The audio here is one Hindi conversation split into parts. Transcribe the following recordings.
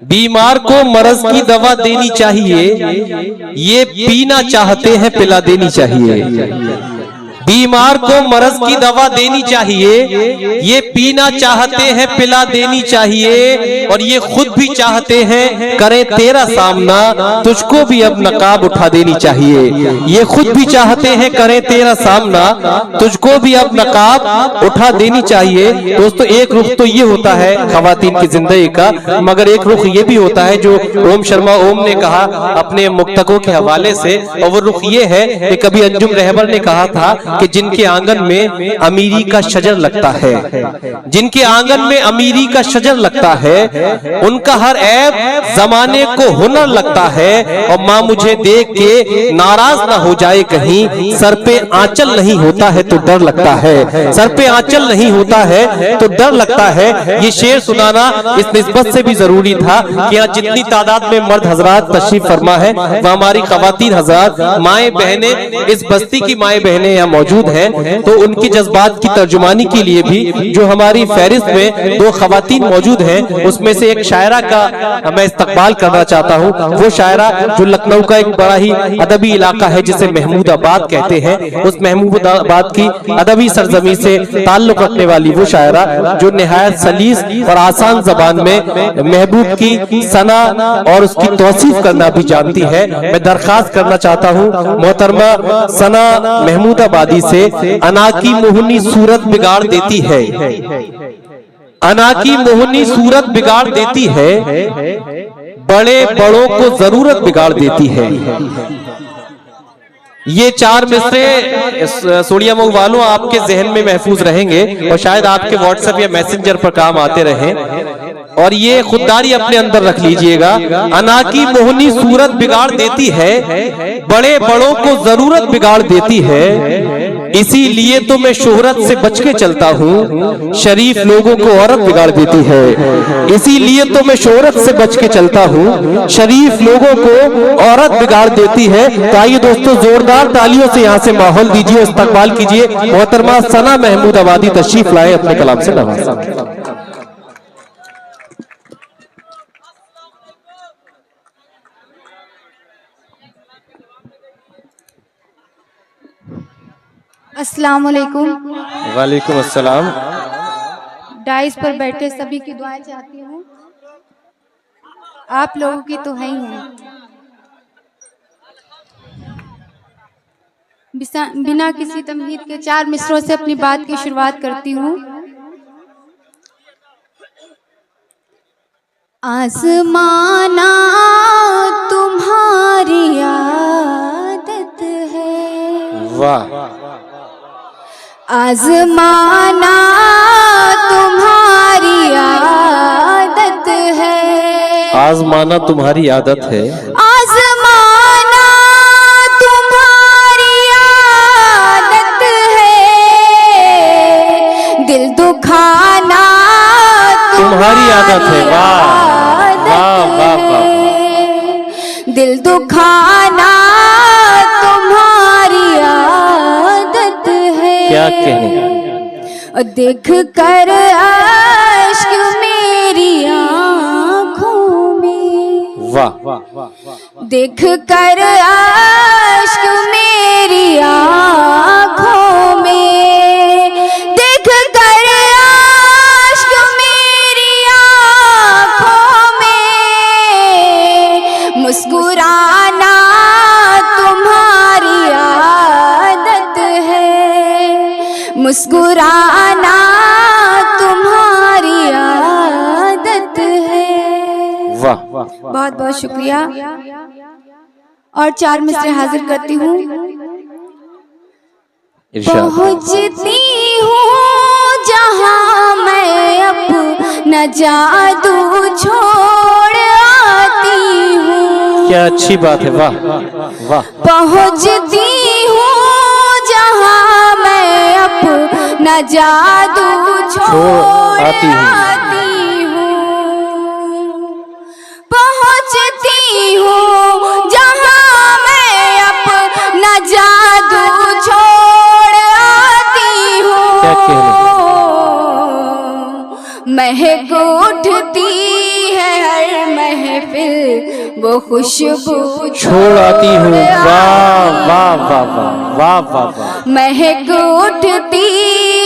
बीमार को मरज की दवा देनी चाहिए, ये पीना चाहते हैं पिला देनी चाहिए। बीमार को मरज की दवा देनी चाहिए, ये पीना चाहते हैं पिला देनी चाहिए, और ये खुद भी चाहते हैं करें तेरा सामना, तुझको भी अब नकाब उठा देनी चाहिए। ये खुद भी चाहते हैं करें तेरा सामना, तुझको भी अब नकाब उठा देनी चाहिए। दोस्तों, एक रुख तो ये होता है खवातीन की जिंदगी का, मगर एक रुख ये भी होता है जो ओम शर्मा ओम ने कहा अपने मुक्तकों के हवाले से, और वो रुख ये है कि कभी अंजुम रहबर ने कहा था कि जिनके आंगन में अमीरी का शजर लगता है, जिनके आंगन में अमीरी का शजर लगता है, उनका हर ऐब जमाने को हुनर लगता है, और माँ मुझे देख के नाराज ना हो जाए कहीं, सर पे आंचल नहीं होता है तो डर लगता है, सर पे आंचल नहीं होता है तो डर लगता है। ये शेर सुनाना इस निस्बत से भी जरूरी था कि यहाँ जितनी तादाद में मर्द हजरात तशरीफ फरमा है, वह हमारी खवातीन हजरात माए बहने, इस बस्ती की माए बहने यहाँ मौजूद है, तो उनकी जज्बात की तर्जुमानी के लिए भी जो हमारी फहरिस्त में 2 खवातीन मौजूद हैं, उसमें से एक शायरा का मैं इस्तकबाल करना चाहता हूँ। वो शायरा जो लखनऊ का एक बड़ा ही अदबी इलाका है जिसे महमूदाबाद कहते हैं, उस महमूदाबाद की अदबी सरजमी से ताल्लुक रखने वाली वो शायरा जो निहायत सलीस और आसान जबान में महबूब की सना और उसकी तौसीफ करना भी जानती है। मैं दरख्वास्त करना चाहता हूँ मोहतरमा सना महमूदाबादी से, अना की मोहनी सूरत बिगाड़ देती है, अना की मोहनी सूरत बिगाड़ देती है, बड़े बड़ों को जरूरत बिगाड़ देती है। ये 4 मिसरे सोनिया मुंह वालों आपके जहन में महफूज रहेंगे और शायद आपके व्हाट्सएप या मैसेंजर पर काम आते रहें, और ये खुददारी अपने अंदर रख लीजिएगा। अना की मोहनी सूरत बिगाड़ देती है, बड़े बड़ों को जरूरत बिगाड़ देती है, इसीलिए तो मैं शोहरत से बच के चलता हूँ, शरीफ लोगों को औरत बिगाड़ देती है, इसीलिए तो मैं शोहरत से बच के चलता हूँ, शरीफ लोगों को औरत बिगाड़ देती है। तो आइए दोस्तों, जोरदार तालियों से यहाँ से माहौल दीजिए, इस्तकबाल कीजिए मोहतरमा सना महमूदाबादी तशरीफ लाए अपने कलाम से नवाज़ें। अस्सलाम वालेकुम। वालेकुम अस्सलाम। डाइस पर बैठे सभी की दुआएं चाहती हूँ, आप लोगों की तो है ही हूँ। बिना किसी तमहीद के 4 मिसरों से अपनी बात की शुरुआत करती हूँ। आज़माना तुम्हारी आदत है, वाह। आज़माना तुम्हारी आदत है, आज़माना तुम्हारी आदत है, आज़माना तुम्हारी आदत है, दिल दुखाना तुम्हारी आदत है। वाह वाह वाह वाह। दिल दुखाना तुम्हारी आदत है, क्या कहने। देख कर आशिक मेरी आँखों में, वाह। देख कर आशिक मेरी आँखों में, देख कर आशिक मेरी आँखों में, मुस्कुराना तुम्हारी आदत है, मुस्कुराना तुम्हारी आदत है। वाह। बहुत बहुत शुक्रिया। और 4 मिसरे हाजिर करती हूँ। पहुँचती हूँ जहाँ मैं अपना जादू छोड़ आती हूँ, क्या अच्छी बात है। वाह वाह। पहुँचती हूँ जहाँ मैं अपना जादू छोड़ आती हूँ, पहुँचती हूँ जहाँ मैं अपना जादू छोड़ आती हूँ। क्या कहने। महक उठती है वो खुशबू छोड़ आती हूँ। वाह वाह वाह वाह वाह वाह वाह। महक उठती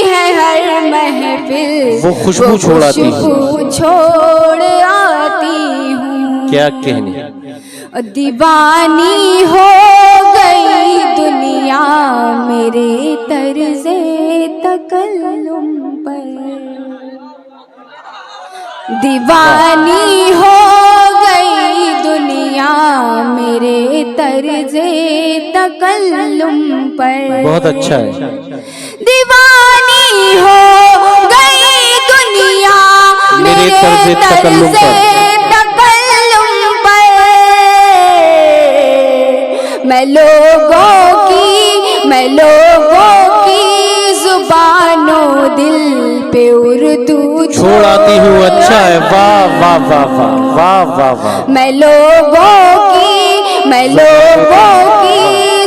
है हर महफिल, वो खुशबू छोड़ आती हूँ। खुशबू छोड़ आती हूँ। क्या कहने, दीवानी हो गई दुनिया मेरे तर्ज़े तकल्लुम पर, दीवानी हो गई दुनिया मेरे तर्ज़े तकल्लुम पर। बहुत अच्छा है। दीवानी हो गई दुनिया मेरे तर्ज़े तकल्लुम पर, मैं लोगों की जुबानों दिल पे उर्दू छोड़ आती हूँ। अच्छा है। वाह वाह वाह वाह वाह वाह वाह। मैं लोगों की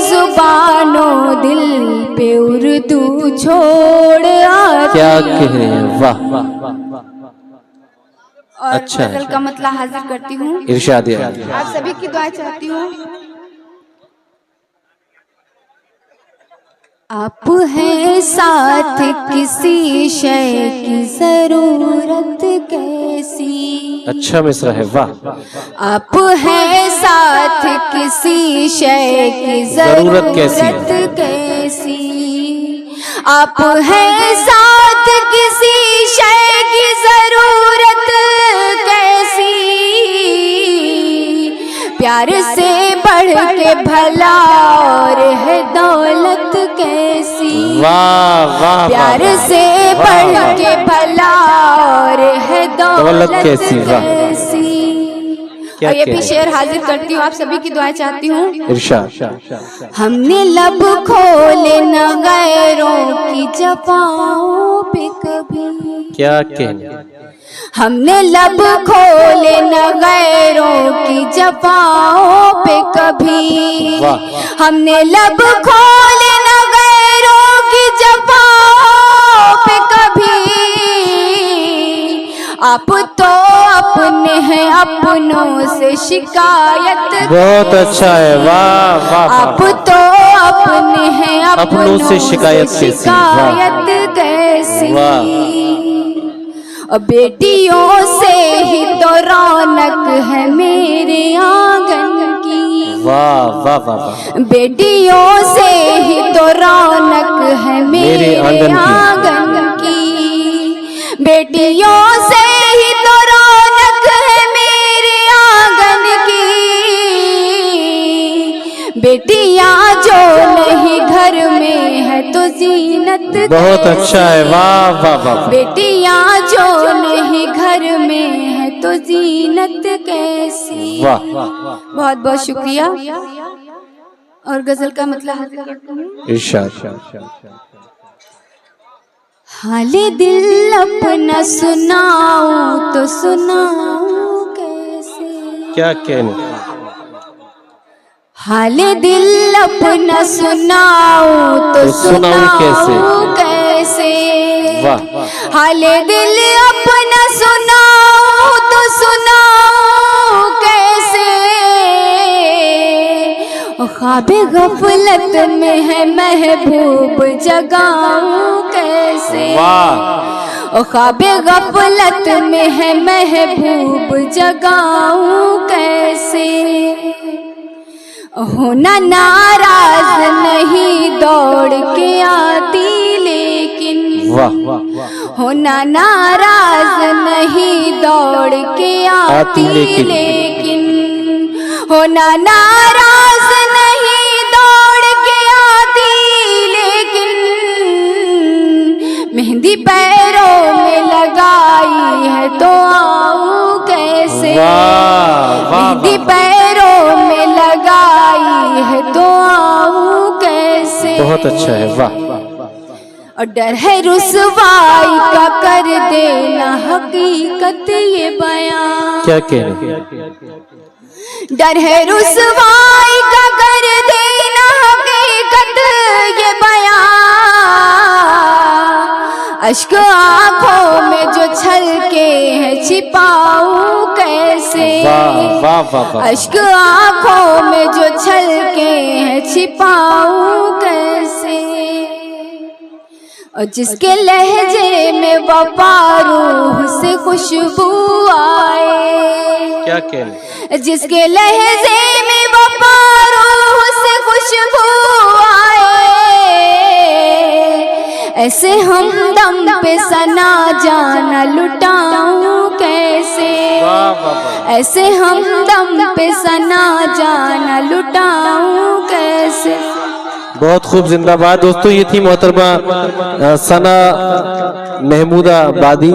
जुबानों दिल पे उर्दू छोड़ आती। क्या कहे, वाह वाह। और अच्छा गजल का मतलब हाजिर करती हूँ। इरशाद है। आप सभी की दुआ चाहती हूँ। आप हैं साथ किसी शय की जरूरत कैसी। अच्छा मिसरा है, वाह। आप हैं साथ किसी शय की जरूरत कैसी। आप हैं साथ किसी शय की जरूरत कैसी। प्यार से बढ़ के भला और है दौलत कैसी। वाह वाह। प्यार से बढ़ के भला और है दौलत कैसी। और ये भी शेर हाजिर करती हूँ, आप सभी की दुआएं चाहती हूँ। इरशाद। हमने लब खोले न गैरों की जफाओं पे कभी। क्या कहने, हमने लब खोले न गैरों की जफाओं पे कभी। हमने लब खोले न गैरों की जफाओं पे कभी। आप तो अपने हैं अपनों से शिकायत। बहुत अच्छा है, वाह वाह। आप तो अपने हैं अपनों से शिकायत कैसी। बेटियों से ही तो रौनक है मेरे आंगन की। वाह वाह वाह। बेटियों से ही तो रौनक है मेरे आंगन की। बेटियों से ही तो रौनक है मेरे आंगन की। बेटियां जो नहीं घर में है तो जीनत। बहुत अच्छा है, वाह वाह वाह। बेटियां जो नहीं घर में है तो जीनत कैसी। वाह। बहुत बहुत शुक्रिया। और गजल का मतलब इरशाद। हाले दिल अपना सुनाऊं तो सुनाऊं कैसे। क्या कहने, हाले दिल अपना सुनाऊं तो सुनाऊं कैसे। वाह। हाले दिल अपना सुनाऊं तो सुनाऊं कैसे। ख्वाबे गफलत में है महबूब जगाऊं कैसे। वाह। ख्वाबे गफलत में है महबूब जगाऊं कैसे। होना नाराज नहीं दौड़ के आती लेकिन। वाह। होना नाराज नहीं दौड़ के आती लेकिन। होना नाराज नहीं दौड़ के आती लेकिन। मेहंदी पैरों में लगाई है तो आऊं कैसे। मेहंदी पैरों में लगाई है तो आऊं कैसे। बहुत अच्छा है, वाह। और डर है रुसवाई का कर देना हकीकत ये बयां। क्या कहने, डर है रुसवाई का कर देना हकीकत ये बयां। अश्क आंखों में जो छलके हैं छिपाऊं कैसे। वाह वाह वाह। अश्क आंखों में जो छलके हैं छिपाऊं कैसे, और जिसके लहजे में वफा रूह से खुशबू आए, क्या कहने, जिसके लहजे में वफा रूह से खुशबू आए, ऐसे हमदम पे सना जाना लुटाऊं कैसे, ऐसे हमदम पे सना जाना लुटाऊं कैसे। बहुत खूब, जिंदाबाद। दोस्तों ये थी मोहतरमा सना महमूदा बादी।